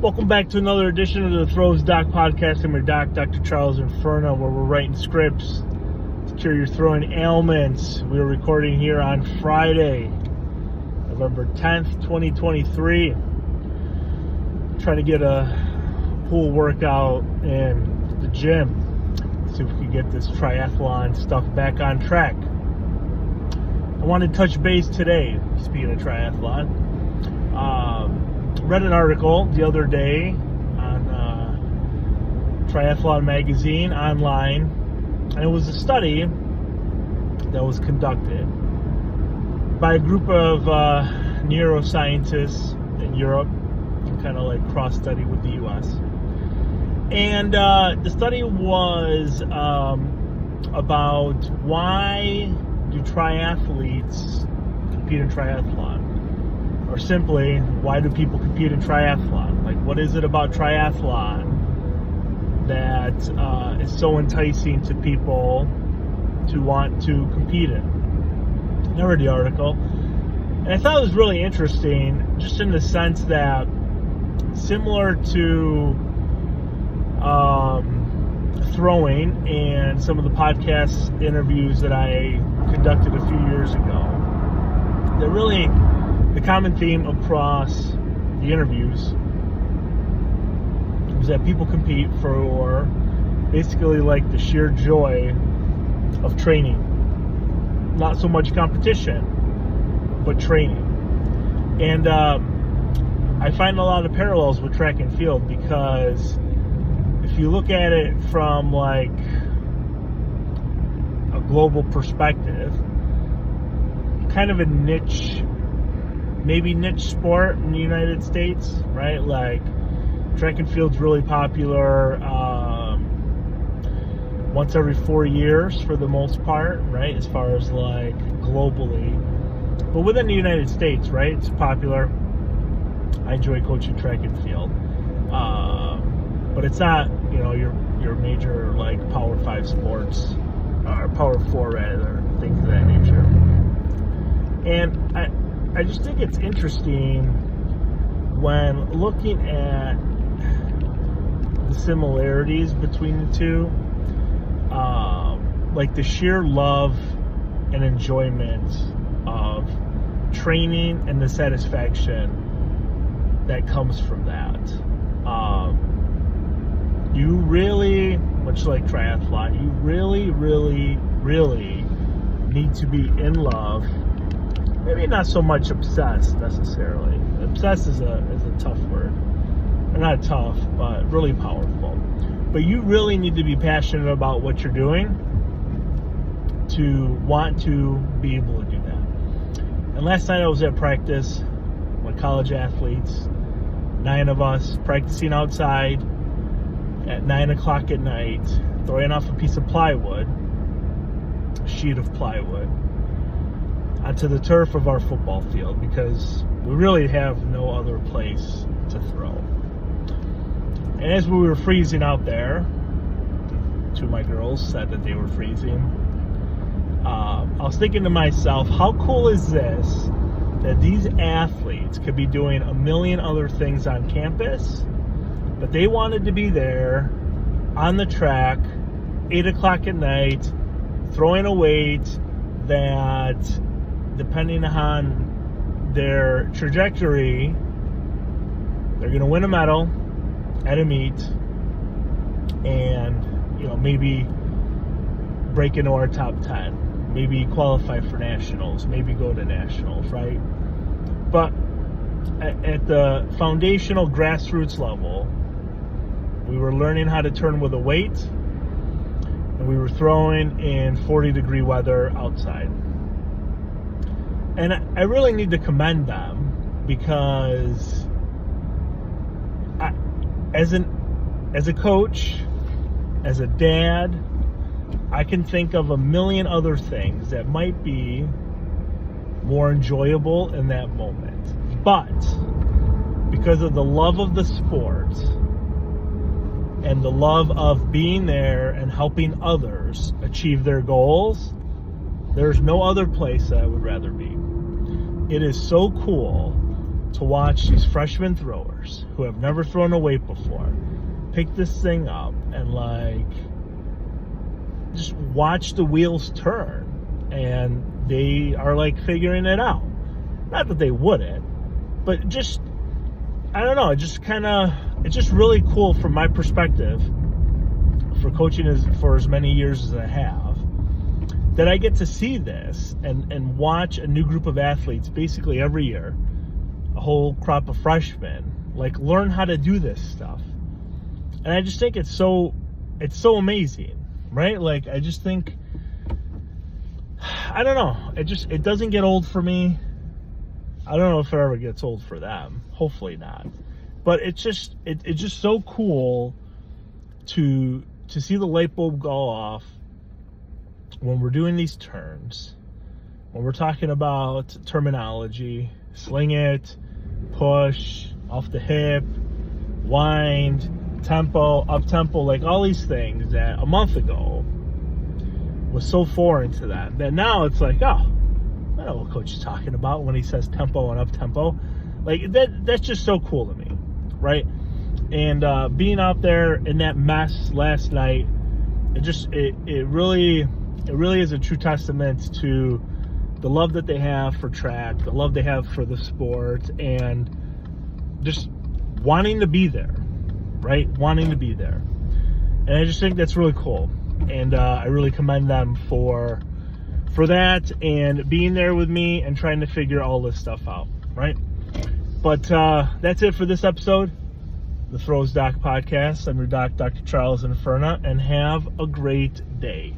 Welcome back to another edition of the Throws Doc Podcast. I'm your doc, Dr. Charles Inferno, where we're writing scripts to cure your throwing ailments. We are recording here on Friday, November 10th, 2023. Trying to get a pool workout in the gym. See if we can get this triathlon stuff back on track. I want to touch base today, speaking of triathlon. Read an article the other day on Triathlon Magazine online, and it was a study that was conducted by a group of neuroscientists in Europe, kind of like cross-study with the U.S. And the study was about why do triathletes compete in triathlon? Or simply, why do people compete in triathlon? Like, what is it about triathlon that is so enticing to people to want to compete in? I read the article, and I thought it was really interesting, just in the sense that, similar to throwing and some of the podcast interviews that I conducted a few years ago, that really, the common theme across the interviews was that people compete for basically like the sheer joy of training. Not so much competition, but training. And I find a lot of parallels with track and field, because if you look at it from like a global perspective, kind of a niche sport in the United States, right? Like, track and field's really popular once every 4 years for the most part, right? As far as like globally. But within the United States, right, it's popular. I enjoy coaching track and field. But it's not, your major like Power 5 sports, or Power 4 rather, things of that nature. And I just think it's interesting when looking at the similarities between the two, like the sheer love and enjoyment of training and the satisfaction that comes from that. You really, much like triathlon, you really, really, really need to be in love. Maybe not so much obsessed necessarily. Obsessed is a tough word. Or not tough, but really powerful. But you really need to be passionate about what you're doing to want to be able to do that. And last night I was at practice with college athletes, 9 of us, practicing outside at 9 o'clock at night, throwing off a piece of plywood, a sheet of plywood, onto the turf of our football field, because we really have no other place to throw. And as we were freezing out there, 2 of my girls said that they were freezing. I was thinking to myself, how cool is this that these athletes could be doing a million other things on campus, but they wanted to be there on the track, 8 o'clock at night, throwing a weight that, depending on their trajectory, they're going to win a medal at a meet and, maybe break into our top 10, maybe qualify for nationals, maybe go to nationals, right? But at the foundational grassroots level, we were learning how to turn with a weight, and we were throwing in 40-degree weather outside. And I really need to commend them, because as a coach, as a dad, I can think of a million other things that might be more enjoyable in that moment. But because of the love of the sport and the love of being there and helping others achieve their goals, there's no other place that I would rather be. It is so cool to watch these freshman throwers who have never thrown a weight before pick this thing up and like just watch the wheels turn, and they are like figuring it out. Not that they wouldn't, but just, I don't know, it's just really cool from my perspective for coaching for as many years as I have, that I get to see this and watch a new group of athletes basically every year, a whole crop of freshmen, like learn how to do this stuff. And I just think it's so amazing, right? Like, I just think, I don't know, it doesn't get old for me. I don't know if it ever gets old for them. Hopefully not. But it's just so cool to see the light bulb go off when we're doing these turns, when we're talking about terminology, sling it, push, off the hip, wind, tempo, up tempo, like all these things that a month ago was so foreign to them, that now it's like, oh, I know what coach is talking about when he says tempo and up tempo. Like that's just so cool to me, right? And being out there in that mess last night, it really is a true testament to the love that they have for track, the love they have for the sport, and just wanting to be there, right? Wanting to be there. And I just think that's really cool. And I really commend them for that and being there with me and trying to figure all this stuff out, right? But that's it for this episode, the Throws Doc Podcast. I'm your doc, Dr. Charles Inferna, and have a great day.